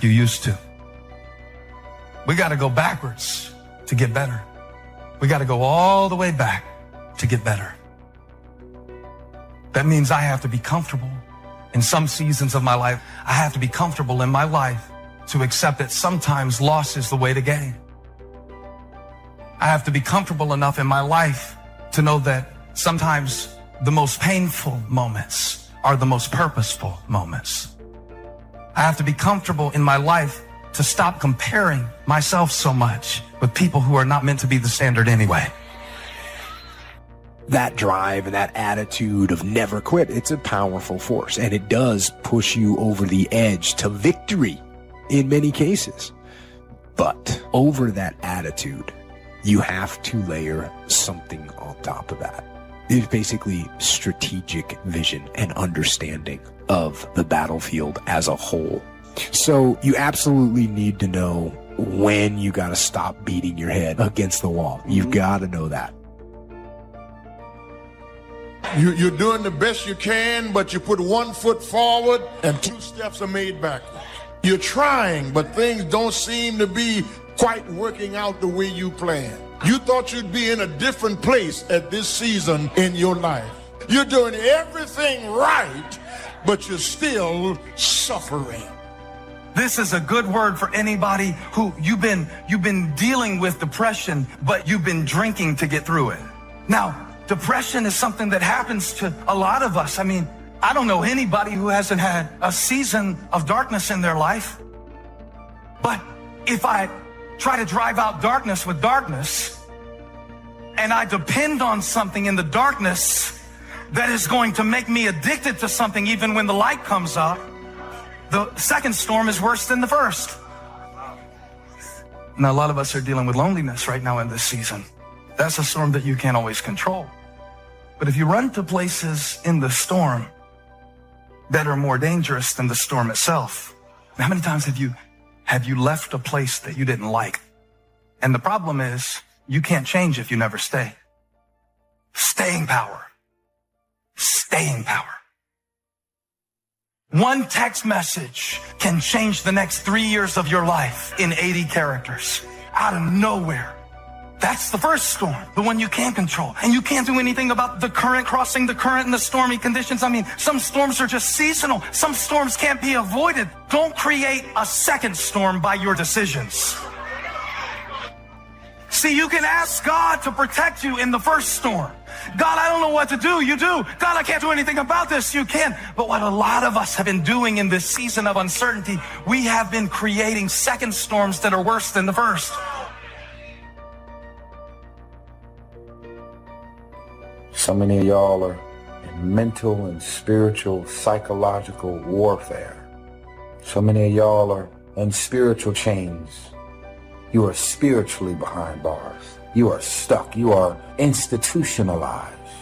you used to. We got to go backwards to get better. We got to go all the way back to get better. That means I have to be comfortable in some seasons of my life. I have to be comfortable in my life to accept that sometimes loss is the way to gain. I have to be comfortable enough in my life to know that sometimes the most painful moments are the most purposeful moments. I have to be comfortable in my life to stop comparing myself so much with people who are not meant to be the standard anyway. That drive and that attitude of never quit, it's a powerful force, and it does push you over the edge to victory in many cases. But over that attitude, you have to layer something on top of that. It's basically strategic vision and understanding of the battlefield as a whole. So you absolutely need to know when you got to stop beating your head against the wall. You've got to know that. You're doing the best you can, but you put 1 foot forward and 2 steps are made backwards. You're trying, but things don't seem to be quite working out the way you planned. You thought you'd be in a different place at this season in your life. You're doing everything right, but you're still suffering. This is a good word for anybody who you've been dealing with depression, but you've been drinking to get through it. Now, depression is something that happens to a lot of us. I mean, I don't know anybody who hasn't had a season of darkness in their life. But if I try to drive out darkness with darkness, and I depend on something in the darkness that is going to make me addicted to something even when the light comes up, the second storm is worse than the first. Now, a lot of us are dealing with loneliness right now in this season. That's a storm that you can't always control. But if you run to places in the storm that are more dangerous than the storm itself, how many times have you left a place that you didn't like? And the problem is, you can't change if you never stay. Staying power. Staying power. One text message can change the next 3 years of your life in 80 characters. Out of nowhere. That's the first storm, the one you can't control. And you can't do anything about the current, crossing the current and the stormy conditions. I mean, some storms are just seasonal. Some storms can't be avoided. Don't create a second storm by your decisions. See, you can ask God to protect you in the first storm. God, I don't know what to do. You do. God, I can't do anything about this. You can. But what a lot of us have been doing in this season of uncertainty, we have been creating second storms that are worse than the first. So many of y'all are in mental and spiritual, psychological warfare. So many of y'all are in spiritual chains. You are spiritually behind bars. You are stuck. You are institutionalized.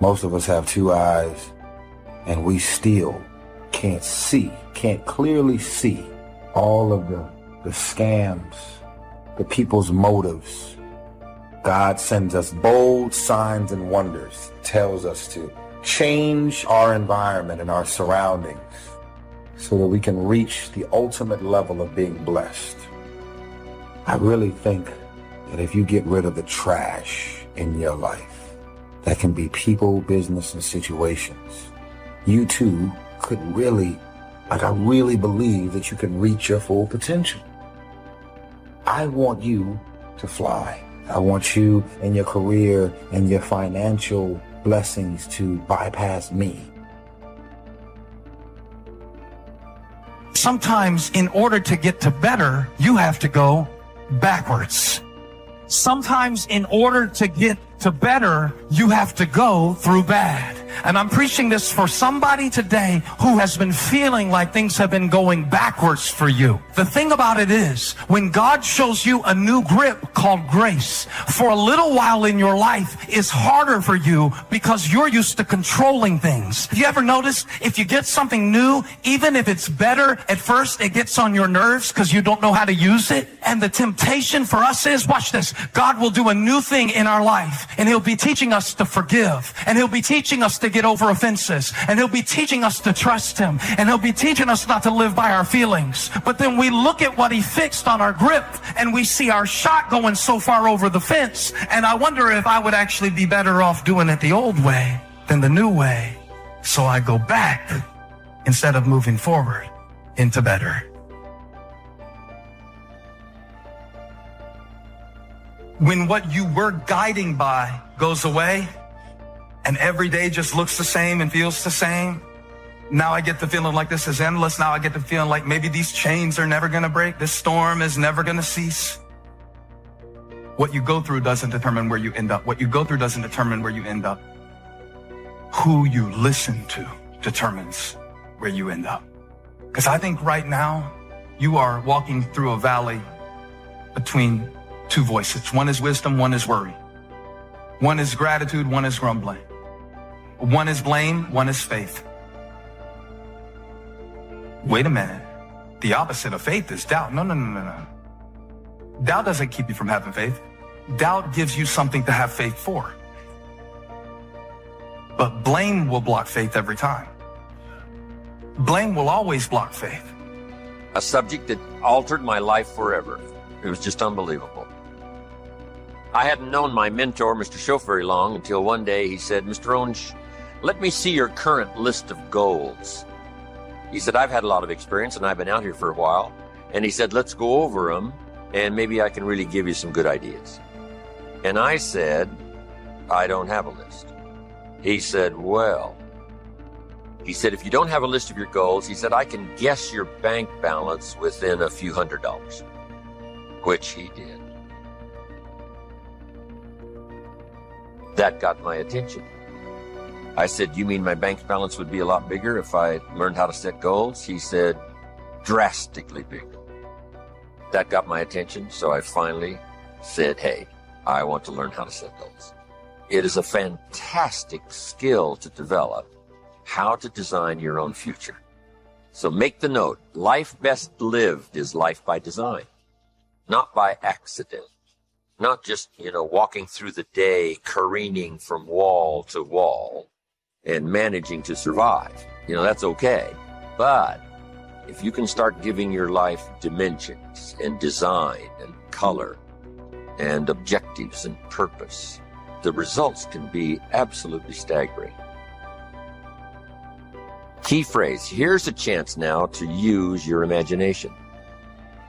Most of us have 2 eyes, and we still can't clearly see all of the scams, the people's motives. God sends us bold signs and wonders, tells us to change our environment and our surroundings so that we can reach the ultimate level of being blessed. I really think that if you get rid of the trash in your life, that can be people, business, and situations, you too could really, I really believe that you can reach your full potential. I want you to fly. I want you in your career and your financial blessings to bypass me. Sometimes in order to get to better, you have to go backwards. Sometimes in order to get to better, you have to go through bad. And I'm preaching this for somebody today who has been feeling like things have been going backwards for you. The thing about it is, when God shows you a new grip called grace, for a little while in your life, it's harder for you because you're used to controlling things. Have you ever noticed if you get something new, even if it's better, at first it gets on your nerves because you don't know how to use it? And the temptation for us is, watch this, God will do a new thing in our life, and He'll be teaching us to forgive, and He'll be teaching us to get over offenses, and he'll be teaching us to trust him, and he'll be teaching us not to live by our feelings. But then we look at what he fixed on our grip, and we see our shot going so far over the fence, and I wonder if I would actually be better off doing it the old way than the new way. So I go back instead of moving forward into better. When what you were guiding by goes away and every day just looks the same and feels the same, now I get the feeling like this is endless. Now I get the feeling like maybe these chains are never going to break. This storm is never going to cease. What you go through doesn't determine where you end up. What you go through doesn't determine where you end up. Who you listen to determines where you end up. Because I think right now you are walking through a valley between two voices. One is wisdom, one is worry. One is gratitude, one is grumbling. One is blame, one is faith. Wait a minute. The opposite of faith is doubt. No. Doubt doesn't keep you from having faith. Doubt gives you something to have faith for. But blame will block faith every time. Blame will always block faith. A subject that altered my life forever. It was just unbelievable. I hadn't known my mentor, Mr. Scho, very long until one day he said, Mr. Rohn, let me see your current list of goals. He said, I've had a lot of experience and I've been out here for a while. And he said, let's go over them and maybe I can really give you some good ideas. And I said, I don't have a list. He said, well, he said, if you don't have a list of your goals, he said, I can guess your bank balance within a few $100s, which he did. That got my attention. I said, you mean my bank balance would be a lot bigger if I learned how to set goals? He said, drastically bigger. That got my attention, so I finally said, hey, I want to learn how to set goals. It is a fantastic skill to develop, how to design your own future. So make the note, life best lived is life by design, not by accident. Not just, walking through the day, careening from wall to wall and managing to survive. That's okay. But if you can start giving your life dimensions and design and color and objectives and purpose, the results can be absolutely staggering. Key phrase, here's a chance now to use your imagination.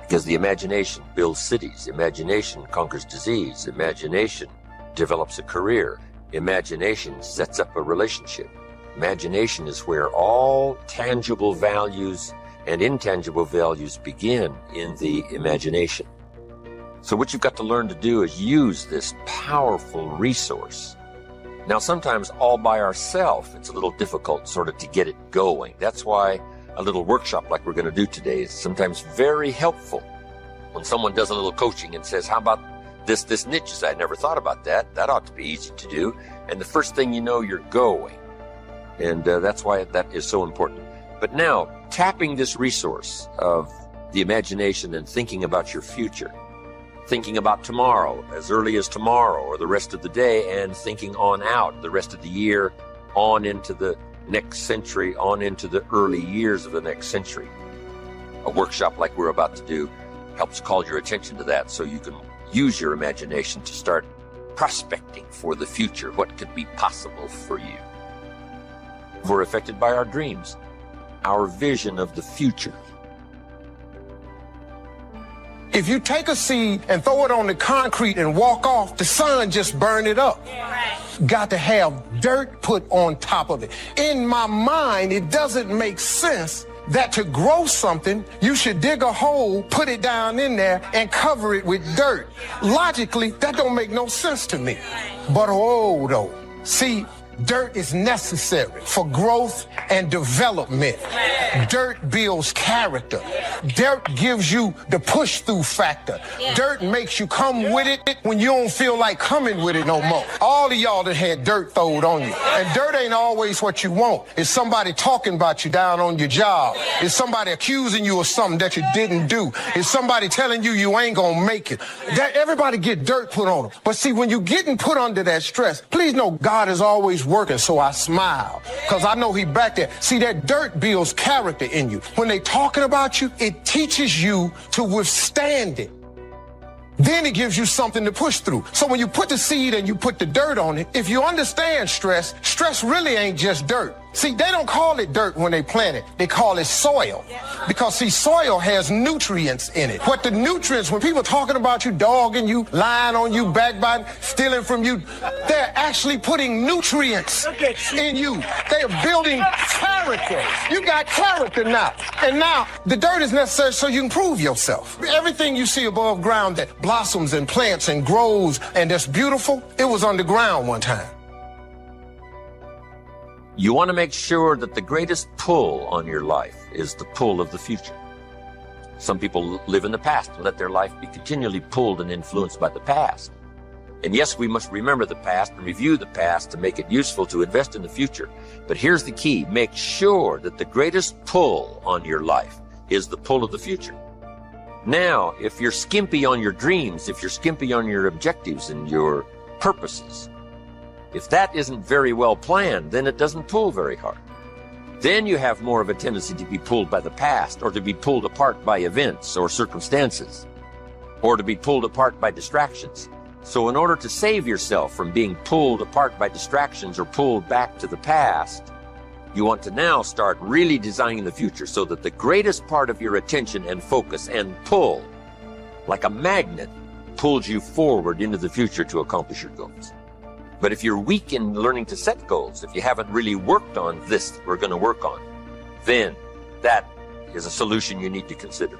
Because the imagination builds cities, imagination conquers disease, imagination develops a career, imagination sets up a relationship. Imagination is where all tangible values and intangible values begin in the imagination. So what you've got to learn to do is use this powerful resource. Now, sometimes all by ourselves, it's a little difficult sort of to get it going. That's why a little workshop like we're going to do today is sometimes very helpful. When someone does a little coaching and says, how about this niche? You say, I never thought about that. That ought to be easy to do. And the first thing you know, you're going. And that's why that is so important. But now, tapping this resource of the imagination and thinking about your future, thinking about tomorrow, as early as tomorrow or the rest of the day, and thinking on out the rest of the year, on into the next century, on into the early years of the next century. A workshop like we're about to do helps call your attention to that so you can use your imagination to start prospecting for the future, what could be possible for you. We're affected by our dreams, our vision of the future. If you take a seed and throw it on the concrete and walk off, the sun just burn it up. Got to have dirt put on top of it. In my mind, it doesn't make sense that to grow something, you should dig a hole, put it down in there, and cover it with dirt. Logically, that don't make no sense to me. But oh, though, see, dirt is necessary for growth and development. Dirt builds character. Dirt gives you the push-through factor. Dirt makes you come with it when you don't feel like coming with it no more. All of y'all that had dirt throwed on you. And dirt ain't always what you want. It's somebody talking about you down on your job. It's somebody accusing you of something that you didn't do. It's somebody telling you you ain't gonna make it. That everybody get dirt put on them. But see, when you're getting put under that stress, please know God is always working, so I smile, because I know he back there. See, that dirt builds character in you. When they talking about you, it teaches you to withstand it. Then it gives you something to push through. So when you put the seed and you put the dirt on it, if you understand stress, stress really ain't just dirt. See, they don't call it dirt when they plant it. They call it soil. Because, see, soil has nutrients in it. What the nutrients, when people talking about you, dogging you, lying on you, backbiting, stealing from you, they're actually putting nutrients in you. They are building character. You got character now. And now, the dirt is necessary so you can prove yourself. Everything you see above ground that blossoms and plants and grows and that's beautiful, it was underground one time. You want to make sure that the greatest pull on your life is the pull of the future. Some people live in the past and let their life be continually pulled and influenced by the past. And yes, we must remember the past and review the past to make it useful to invest in the future. But here's the key. Make sure that the greatest pull on your life is the pull of the future. Now, if you're skimpy on your dreams, if you're skimpy on your objectives and your purposes, if that isn't very well planned, then it doesn't pull very hard. Then you have more of a tendency to be pulled by the past, or to be pulled apart by events or circumstances, or to be pulled apart by distractions. So in order to save yourself from being pulled apart by distractions or pulled back to the past, you want to now start really designing the future so that the greatest part of your attention and focus and pull, like a magnet, pulls you forward into the future to accomplish your goals. But if you're weak in learning to set goals, if you haven't really worked on this we're going to work on, then that is a solution you need to consider.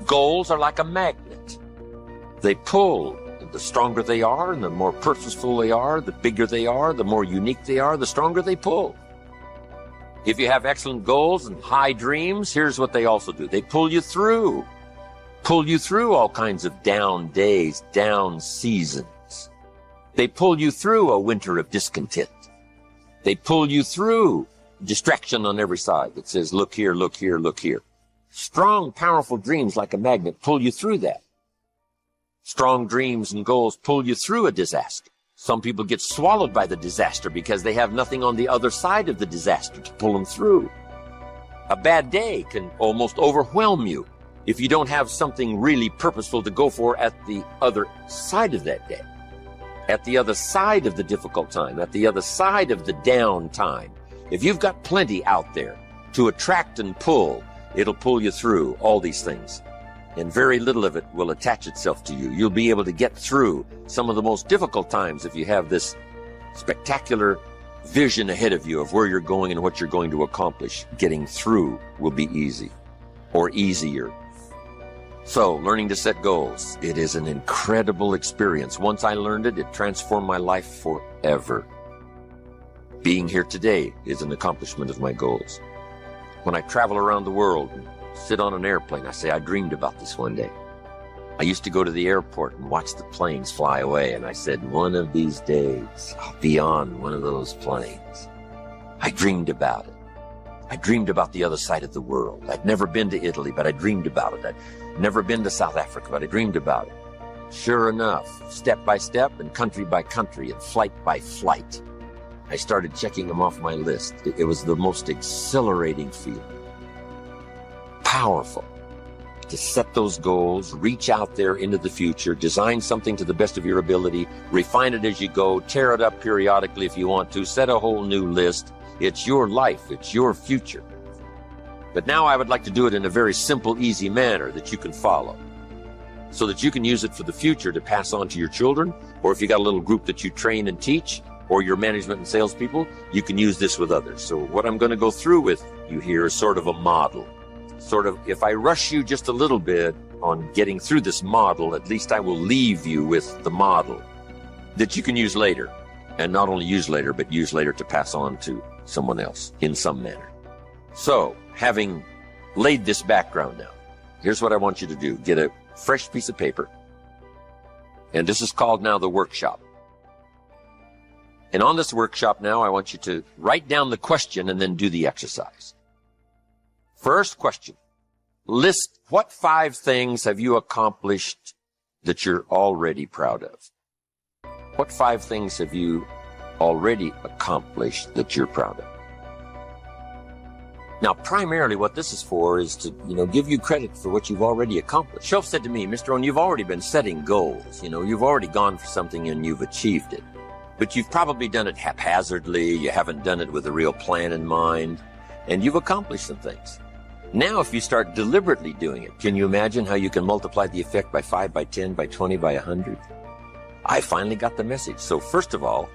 Goals are like a magnet. They pull. The stronger they are and the more purposeful they are, the bigger they are, the more unique they are, the stronger they pull. If you have excellent goals and high dreams, here's what they also do. They pull you through all kinds of down days, down seasons. They pull you through a winter of discontent. They pull you through distraction on every side that says, look here, look here, look here. Strong, powerful dreams like a magnet pull you through that. Strong dreams and goals pull you through a disaster. Some people get swallowed by the disaster because they have nothing on the other side of the disaster to pull them through. A bad day can almost overwhelm you if you don't have something really purposeful to go for at the other side of that day. At the other side of the difficult time, at the other side of the down time. If you've got plenty out there to attract and pull, it'll pull you through all these things. And very little of it will attach itself to you. You'll be able to get through some of the most difficult times if you have this spectacular vision ahead of you of where you're going and what you're going to accomplish. Getting through will be easy or easier. So, learning to set goals, it is an incredible experience. Once I learned it, it transformed my life forever. Being here today is an accomplishment of my goals. When I travel around the world and sit on an airplane, I say, I dreamed about this one day. I used to go to the airport and watch the planes fly away, and I said, one of these days, I'll be on one of those planes. I dreamed about it. I dreamed about the other side of the world. I'd never been to Italy, but I dreamed about it. I'd never been to South Africa, but I dreamed about it. Sure enough, step by step and country by country and flight by flight, I started checking them off my list. It was the most exhilarating feeling. Powerful to set those goals, reach out there into the future, design something to the best of your ability, refine it as you go, tear it up periodically if you want to, set a whole new list. It's your life. It's your future. But now I would like to do it in a very simple, easy manner that you can follow so that you can use it for the future to pass on to your children, or if you got a little group that you train and teach, or your management and salespeople, you can use this with others. So what I'm going to go through with you here is sort of a model. Sort of, if I rush you just a little bit on getting through this model, at least I will leave you with the model that you can use later. And not only use later, but use later to pass on to someone else in some manner. So, having laid this background now, here's what I want you to do. Get a fresh piece of paper. And this is called now the workshop. And on this workshop now, I want you to write down the question and then do the exercise. First question. List what 5 things have you accomplished that you're already proud of? What 5 things have you already accomplished that you're proud of. Now, primarily what this is for is to, give you credit for what you've already accomplished. Shoaff said to me, Mr. Rohn, you've already been setting goals. You've already gone for something and you've achieved it. But you've probably done it haphazardly. You haven't done it with a real plan in mind. And you've accomplished some things. Now, if you start deliberately doing it, can you imagine how you can multiply the effect by 5, by 10, by 20, by 100? I finally got the message. So first of all,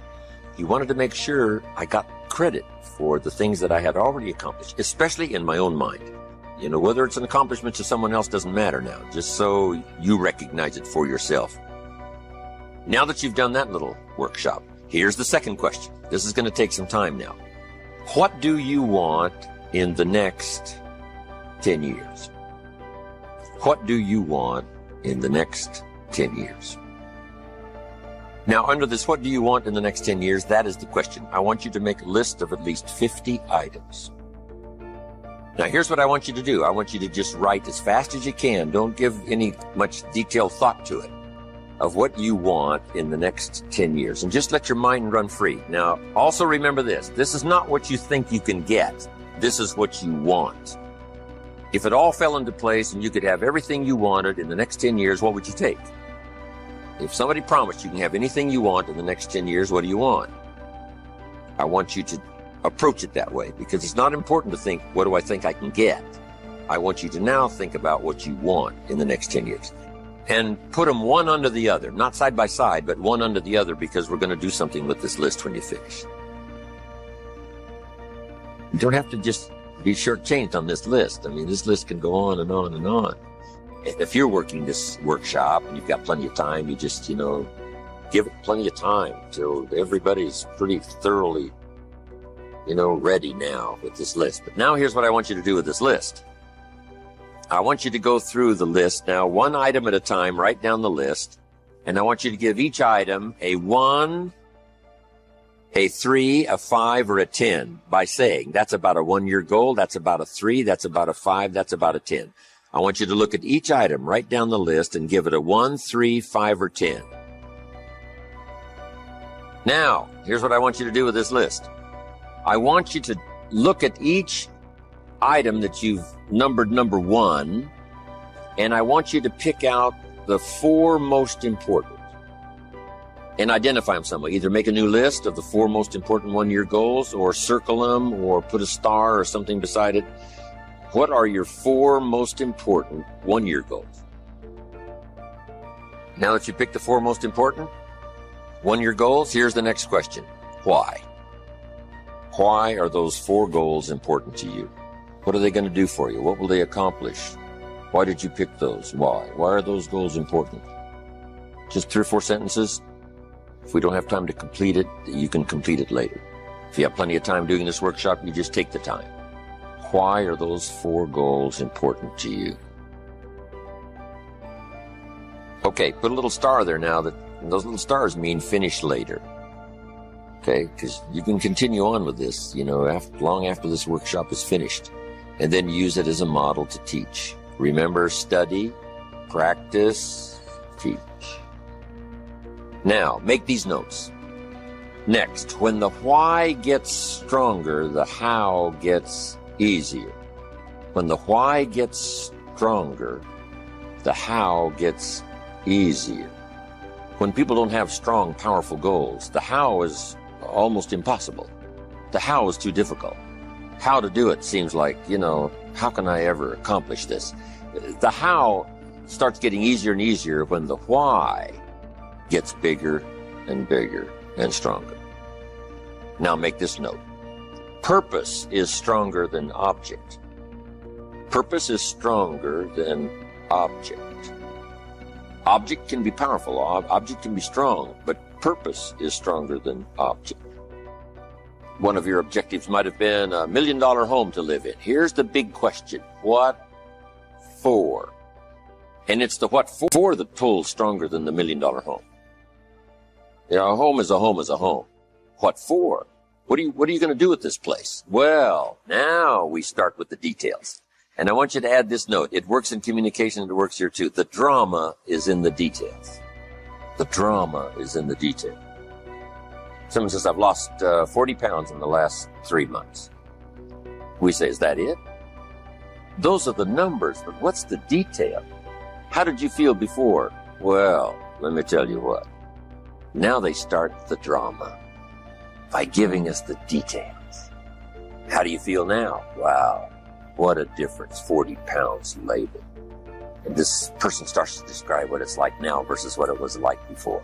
he wanted to make sure I got credit for the things that I had already accomplished, especially in my own mind. Whether it's an accomplishment to someone else doesn't matter now, just so you recognize it for yourself. Now that you've done that little workshop, here's the second question. This is going to take some time now. What do you want in the next 10 years? What do you want in the next 10 years? Now, under this, what do you want in the next 10 years? That is the question. I want you to make a list of at least 50 items. Now, here's what I want you to do. I want you to just write as fast as you can. Don't give any much detailed thought to it, of what you want in the next 10 years. And just let your mind run free. Now, also remember this. This is not what you think you can get. This is what you want. If it all fell into place and you could have everything you wanted in the next 10 years, what would you take? If somebody promised you can have anything you want in the next 10 years, what do you want? I want you to approach it that way, because it's not important to think, what do I think I can get? I want you to now think about what you want in the next 10 years. And put them one under the other, not side by side, but one under the other, because we're going to do something with this list when you finish. You don't have to just be shortchanged on this list. I mean, this list can go on and on and on. If you're working this workshop and you've got plenty of time, you just, give it plenty of time till everybody's pretty thoroughly, ready now with this list. But now here's what I want you to do with this list. I want you to go through the list now, one item at a time, write down the list, and I want you to give each item a 1, a 3, a 5, or a 10 by saying, that's about a 1-year goal, that's about a 3, that's about a 5, that's about a 10. I want you to look at each item, write down the list, and give it a 1, 3, 5, or 10. Now, here's what I want you to do with this list. I want you to look at each item that you've numbered number 1, and I want you to pick out the 4 most important and identify them somewhere. Either make a new list of the 4 most important 1-year goals, or circle them, or put a star or something beside it. What are your 4 most important 1-year goals? Now that you picked the 4 most important 1-year goals, here's the next question. Why? Why are those 4 goals important to you? What are they going to do for you? What will they accomplish? Why did you pick those? Why? Why are those goals important? Just 3 or 4 sentences. If we don't have time to complete it, you can complete it later. If you have plenty of time doing this workshop, you just take the time. Why are those 4 goals important to you? Okay, put a little star there now. Those little stars mean finish later. Okay, because you can continue on with this, long after this workshop is finished, and then use it as a model to teach. Remember, study, practice, teach. Now, make these notes. Next, when the why gets stronger, the how gets easier. When the why gets stronger, the how gets easier. When people don't have strong, powerful goals, the how is almost impossible. The how is too difficult. How to do it seems like, how can I ever accomplish this? The how starts getting easier and easier when the why gets bigger and bigger and stronger. Now make this note. Purpose is stronger than object. Purpose is stronger than object. Object can be powerful, object can be strong, but purpose is stronger than object. One of your objectives might have been $1 million home to live in. Here's the big question. What for? And it's the what for that pulls stronger than the $1 million home. A home is a home is a home. What for? What are you going to do with this place? Well, now we start with the details. And I want you to add this note. It works in communication and it works here too. The drama is in the details. The drama is in the detail. Someone says, I've lost 40 pounds in the last 3 months. We say, is that it? Those are the numbers, but what's the detail? How did you feel before? Well, let me tell you what. Now they start the drama by giving us the details. How do you feel now? Wow, what a difference, 40 pounds later. And this person starts to describe what it's like now versus what it was like before.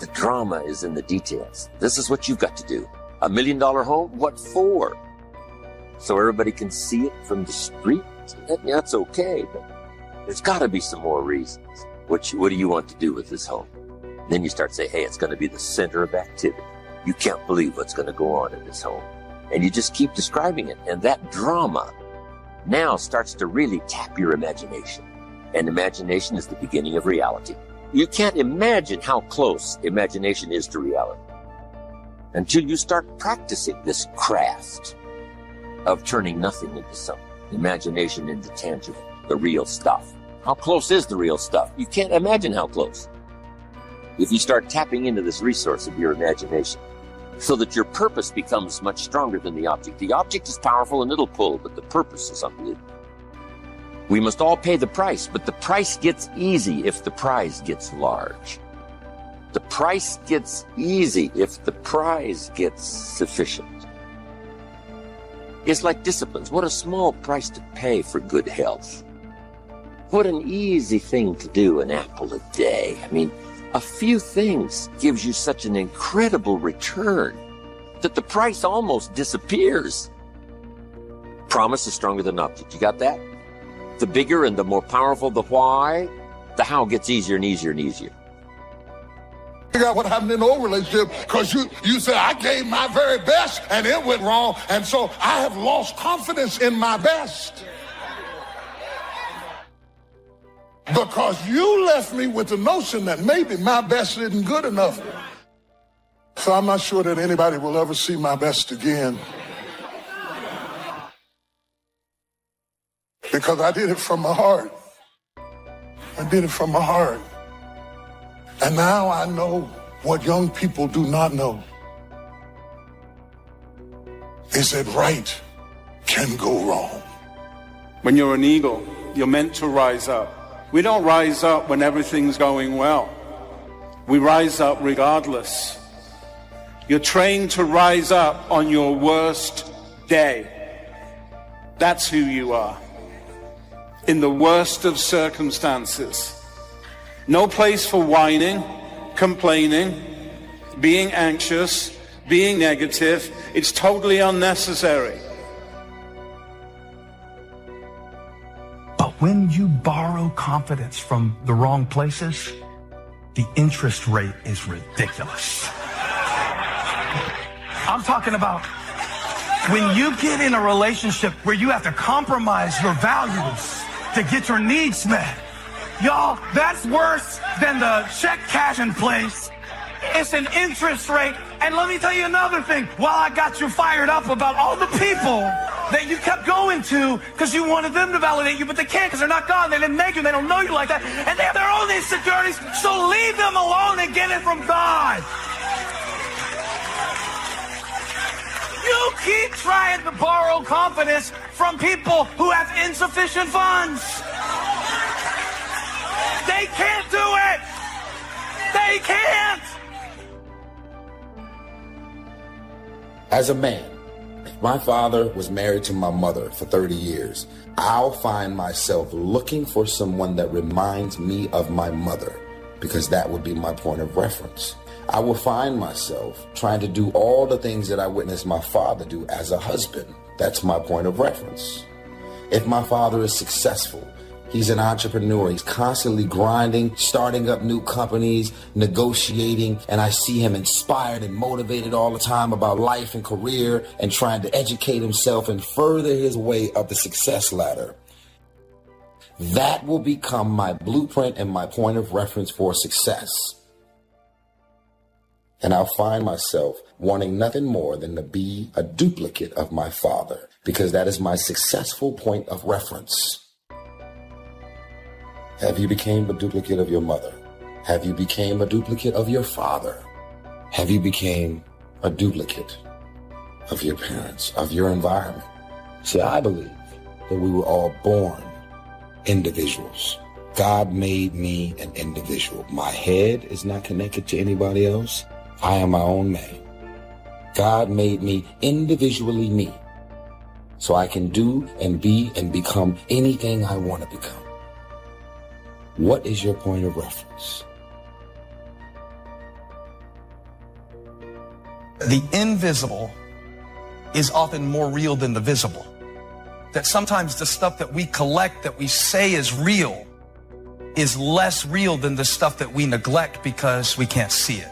The drama is in the details. This is what you've got to do. $1 million home? What for? So everybody can see it from the street? That's okay, but there's got to be some more reasons. What do you want to do with this home? Then you start saying, hey, it's going to be the center of activity. You can't believe what's going to go on in this home. And you just keep describing it. And that drama now starts to really tap your imagination. And imagination is the beginning of reality. You can't imagine how close imagination is to reality until you start practicing this craft of turning nothing into something, imagination into tangible, the real stuff. How close is the real stuff? You can't imagine how close. If you start tapping into this resource of your imagination so that your purpose becomes much stronger than the object. The object is powerful and it'll pull, but the purpose is unbelievable. We must all pay the price, but the price gets easy if the prize gets large. The price gets easy if the prize gets sufficient. It's like disciplines. What a small price to pay for good health. What an easy thing to do, an apple a day. I mean, a few things gives you such an incredible return that the price almost disappears. Promise is stronger than object. You got that? The bigger and the more powerful the why, the how gets easier and easier and easier. Figure out what happened in the old relationship, because you said I gave my very best and it went wrong, and so I have lost confidence in my best. Because you left me with the notion that maybe my best isn't good enough. So I'm not sure that anybody will ever see my best again. Because I did it from my heart. I did it from my heart. And now I know what young people do not know. Is that right can go wrong. When you're an eagle, you're meant to rise up. We don't rise up when everything's going well. We rise up regardless. You're trained to rise up on your worst day. That's who you are. In the worst of circumstances. No place for whining, complaining, being anxious, being negative. It's totally unnecessary. But when you borrow confidence from the wrong places, the interest rate is ridiculous. I'm talking about when you get in a relationship where you have to compromise your values to get your needs met. Y'all, that's worse than the check cash in place. It's an interest rate. And let me tell you another thing. While I got you fired up about all the people that you kept going to because you wanted them to validate you, but they can't because they're not God. They didn't make you. They don't know you like that. And they have their own insecurities. So leave them alone and get it from God. You keep trying to borrow confidence from people who have insufficient funds. They can't do it. They can't. As a man, if my father was married to my mother for 30 years, I'll find myself looking for someone that reminds me of my mother, because that would be my point of reference. I will find myself trying to do all the things that I witnessed my father do as a husband. That's my point of reference. If my father is successful, he's an entrepreneur, he's constantly grinding, starting up new companies, negotiating, and I see him inspired and motivated all the time about life and career and trying to educate himself and further his way up the success ladder. That will become my blueprint and my point of reference for success. And I'll find myself wanting nothing more than to be a duplicate of my father, because that is my successful point of reference. Have you become a duplicate of your mother? Have you become a duplicate of your father? Have you become a duplicate of your parents, of your environment? See, I believe that we were all born individuals. God made me an individual. My head is not connected to anybody else. I am my own man. God made me individually me, so I can do and be and become anything I want to become. What is your point of reference? The invisible is often more real than the visible. That sometimes the stuff that we collect, that we say is real, is less real than the stuff that we neglect because we can't see it.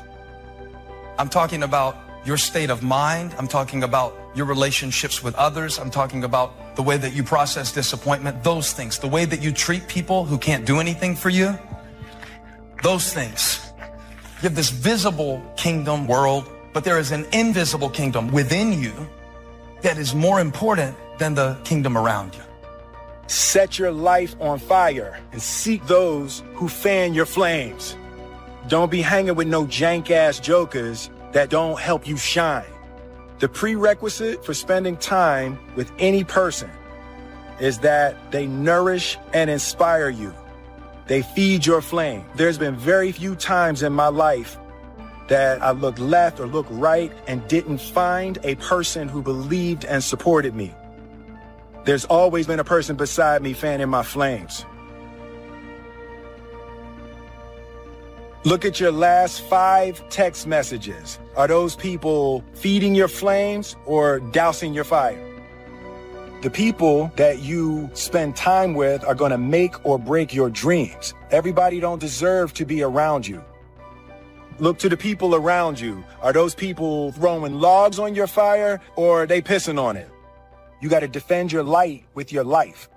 I'm talking about your state of mind. I'm talking about your relationships with others. I'm talking about the way that you process disappointment, those things, the way that you treat people who can't do anything for you, those things. You have this visible kingdom world, but there is an invisible kingdom within you that is more important than the kingdom around you. Set your life on fire and seek those who fan your flames. Don't be hanging with no jank-ass jokers that don't help you shine. The prerequisite for spending time with any person is that they nourish and inspire you. They feed your flame. There's been very few times in my life that I looked left or looked right and didn't find a person who believed and supported me. There's always been a person beside me fanning my flames. Look at your last 5 text messages. Are those people feeding your flames or dousing your fire? The people that you spend time with are going to make or break your dreams. Everybody don't deserve to be around you. Look to the people around you. Are those people throwing logs on your fire or are they pissing on it? You got to defend your light with your life.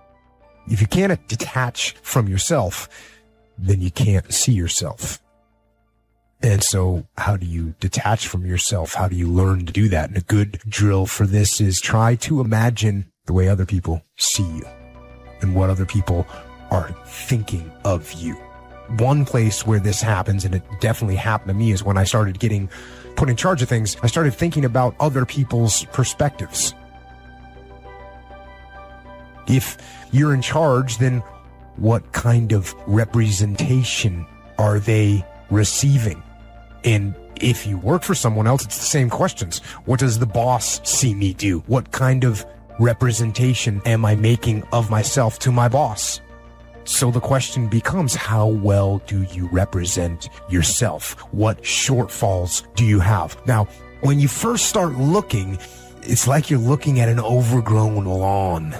If you can't detach from yourself, then you can't see yourself. And so how do you detach from yourself? How do you learn to do that? And a good drill for this is try to imagine the way other people see you and what other people are thinking of you. One place where this happens, and it definitely happened to me, is when I started getting put in charge of things, I started thinking about other people's perspectives. If you're in charge, then what kind of representation are they receiving? And if you work for someone else, it's the same questions. What does the boss see me do? What kind of representation am I making of myself to my boss? So the question becomes, how well do you represent yourself? What shortfalls do you have? Now, when you first start looking, it's like you're looking at an overgrown lawn.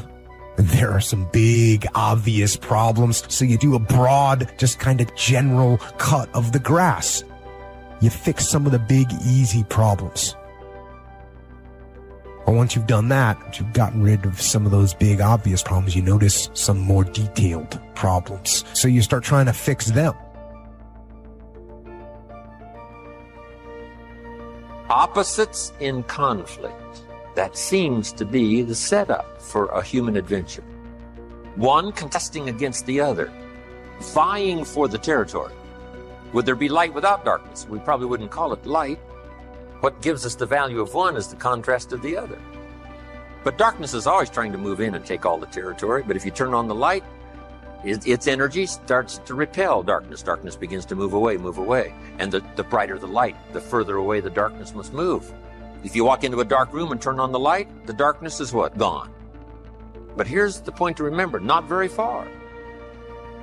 There are some big, obvious problems, so you do a broad, just kind of general cut of the grass. You fix some of the big, easy problems. But once you've done that, once you've gotten rid of some of those big, obvious problems, you notice some more detailed problems. So you start trying to fix them. Opposites in conflict. That seems to be the setup for a human adventure. One contesting against the other, vying for the territory. Would there be light without darkness? We probably wouldn't call it light. What gives us the value of one is the contrast of the other. But darkness is always trying to move in and take all the territory. But if you turn on the light, its energy starts to repel darkness. Darkness begins to move away. And the brighter the light, the further away the darkness must move. If you walk into a dark room and turn on the light, the darkness is what? Gone. But here's the point to remember, not very far.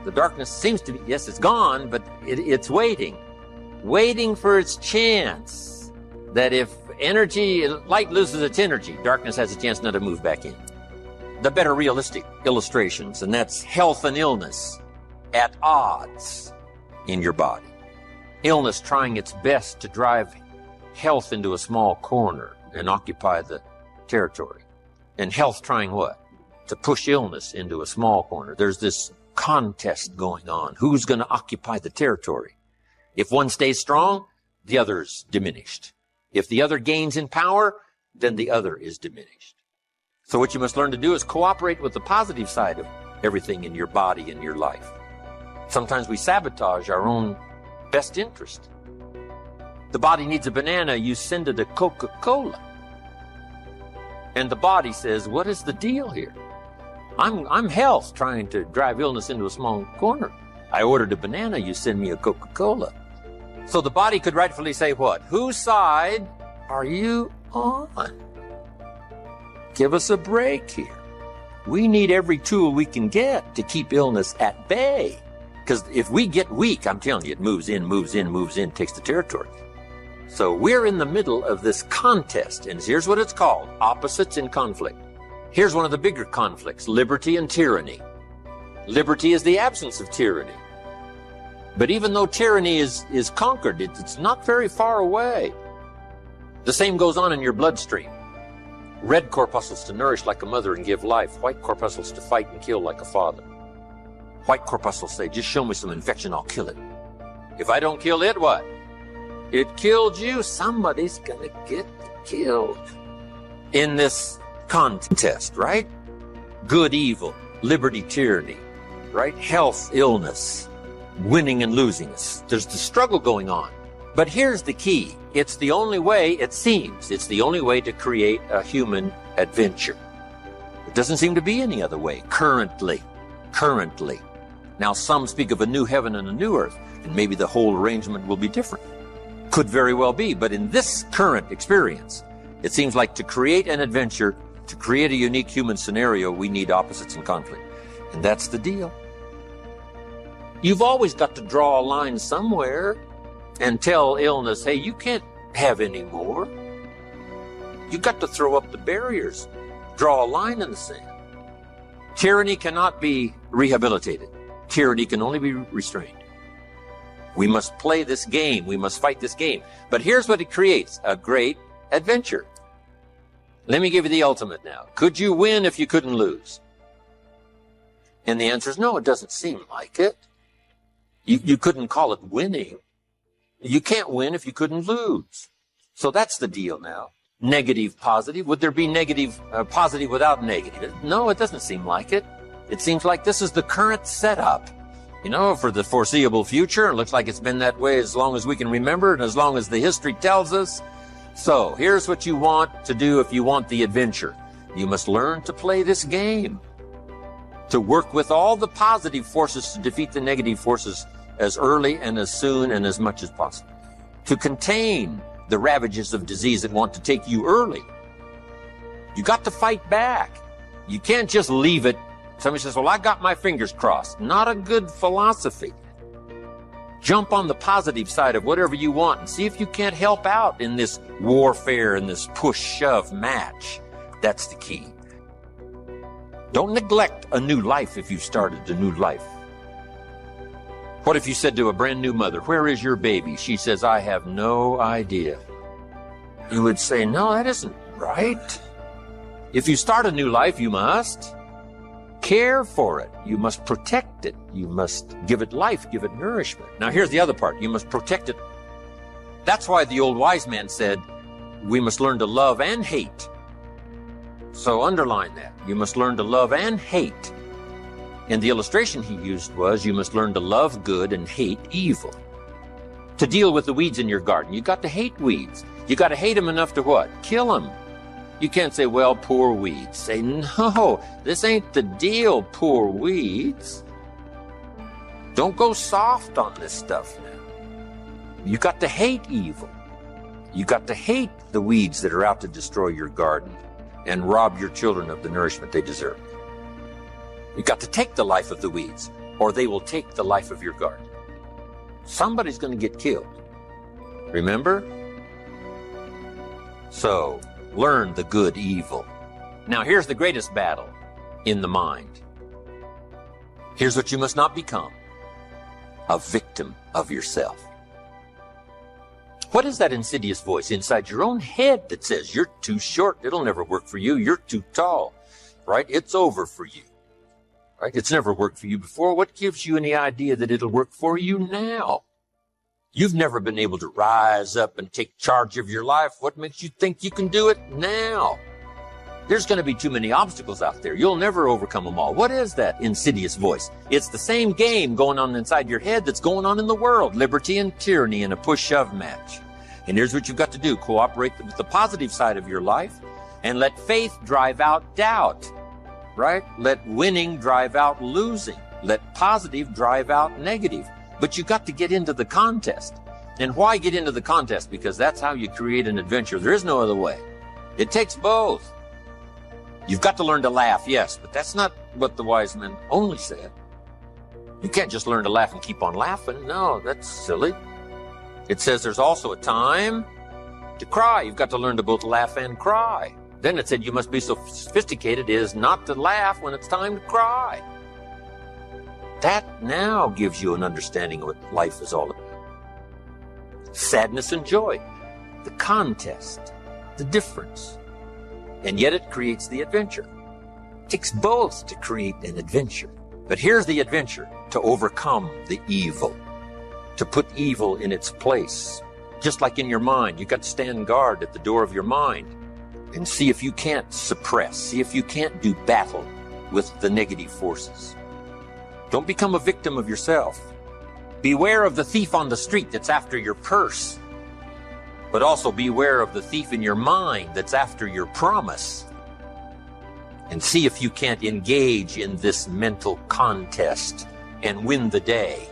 The darkness seems to be, yes, it's gone, but it's waiting for its chance. That if light loses its energy, darkness has a chance now to move back in. The better realistic illustrations, and that's health and illness at odds in your body. Illness trying its best to drive health into a small corner and occupy the territory. And health trying what? To push illness into a small corner. There's this contest going on. Who's going to occupy the territory? If one stays strong, the other's diminished. If the other gains in power, then the other is diminished. So what you must learn to do is cooperate with the positive side of everything in your body and your life. Sometimes we sabotage our own best interest. The body needs a banana, you send it a Coca-Cola. And the body says, what is the deal here? I'm health trying to drive illness into a small corner. I ordered a banana, you send me a Coca-Cola. So the body could rightfully say what? Whose side are you on? Give us a break here. We need every tool we can get to keep illness at bay. Because if we get weak, I'm telling you, it moves in, takes the territory. So we're in the middle of this contest, and here's what it's called, opposites in conflict. Here's one of the bigger conflicts, liberty and tyranny. Liberty is the absence of tyranny. But even though tyranny is conquered, it's not very far away. The same goes on in your bloodstream. Red corpuscles to nourish like a mother and give life. White corpuscles to fight and kill like a father. White corpuscles say, just show me some infection, I'll kill it. If I don't kill it, what? It killed you. Somebody's gonna get killed in this contest, right? Good, evil, liberty, tyranny, right? Health, illness, winning and losing. There's the struggle going on. But here's the key. It's the only way, it seems, it's the only way to create a human adventure. It doesn't seem to be any other way, currently. Now, some speak of a new heaven and a new earth, and maybe the whole arrangement will be different. Could very well be, but in this current experience, it seems like to create an adventure, to create a unique human scenario, we need opposites in conflict. And that's the deal. You've always got to draw a line somewhere and tell illness, hey, you can't have any more. You've got to throw up the barriers, draw a line in the sand. Tyranny cannot be rehabilitated. Tyranny can only be restrained. We must play this game. We must fight this game. But here's what it creates, a great adventure. Let me give you the ultimate now. Could you win if you couldn't lose? And the answer is no, it doesn't seem like it. You couldn't call it winning. You can't win if you couldn't lose. So that's the deal now. Negative, positive. Would there be negative, positive without negative? No, it doesn't seem like it. It seems like this is the current setup, for the foreseeable future. It looks like it's been that way as long as we can remember and as long as the history tells us. So here's what you want to do if you want the adventure. You must learn to play this game, to work with all the positive forces to defeat the negative forces as early and as soon and as much as possible, to contain the ravages of disease that want to take you early. You got to fight back. You can't just leave it. Somebody says, well, I got my fingers crossed. Not a good philosophy. Jump on the positive side of whatever you want and see if you can't help out in this warfare, in this push-shove match. That's the key. Don't neglect a new life if you've started a new life. What if you said to a brand new mother, where is your baby? She says, I have no idea. You would say, no, that isn't right. If you start a new life, you must care for it. You must protect it. You must give it life, give it nourishment. Now here's the other part. You must protect it. That's why the old wise man said, we must learn to love and hate. So underline that. You must learn to love and hate. And the illustration he used was, you must learn to love good and hate evil. To deal with the weeds in your garden, you got to hate weeds. You got to hate them enough to what? Kill them. You can't say, well, poor weeds. Say, no, this ain't the deal, poor weeds. Don't go soft on this stuff now. You got to hate evil. You got to hate the weeds that are out to destroy your garden and rob your children of the nourishment they deserve. You got to take the life of the weeds, or they will take the life of your garden. Somebody's going to get killed. Remember? So, learn the good evil. Now, here's the greatest battle in the mind. Here's what you must not become: a victim of yourself. What is that insidious voice inside your own head that says, you're too short, it'll never work for you, you're too tall, right? It's over for you. Right? It's never worked for you before. What gives you any idea that it'll work for you now? You've never been able to rise up and take charge of your life. What makes you think you can do it now? There's going to be too many obstacles out there. You'll never overcome them all. What is that insidious voice? It's the same game going on inside your head that's going on in the world. Liberty and tyranny in a push-shove match. And here's what you've got to do. Cooperate with the positive side of your life and let faith drive out doubt, right? Let winning drive out losing. Let positive drive out negative. But you've got to get into the contest. And why get into the contest? Because that's how you create an adventure. There is no other way. It takes both. You've got to learn to laugh, yes, but that's not what the wise men only said. You can't just learn to laugh and keep on laughing. No, that's silly. It says there's also a time to cry. You've got to learn to both laugh and cry. Then it said you must be so sophisticated as not to laugh when it's time to cry. That now gives you an understanding of what life is all about. Sadness and joy, the contest, the difference. And yet it creates the adventure. It takes both to create an adventure. But here's the adventure: to overcome the evil, to put evil in its place. Just like in your mind, you've got to stand guard at the door of your mind and see if you can't suppress, see if you can't do battle with the negative forces. Don't become a victim of yourself. Beware of the thief on the street that's after your purse, but also beware of the thief in your mind that's after your promise. And see if you can't engage in this mental contest and win the day.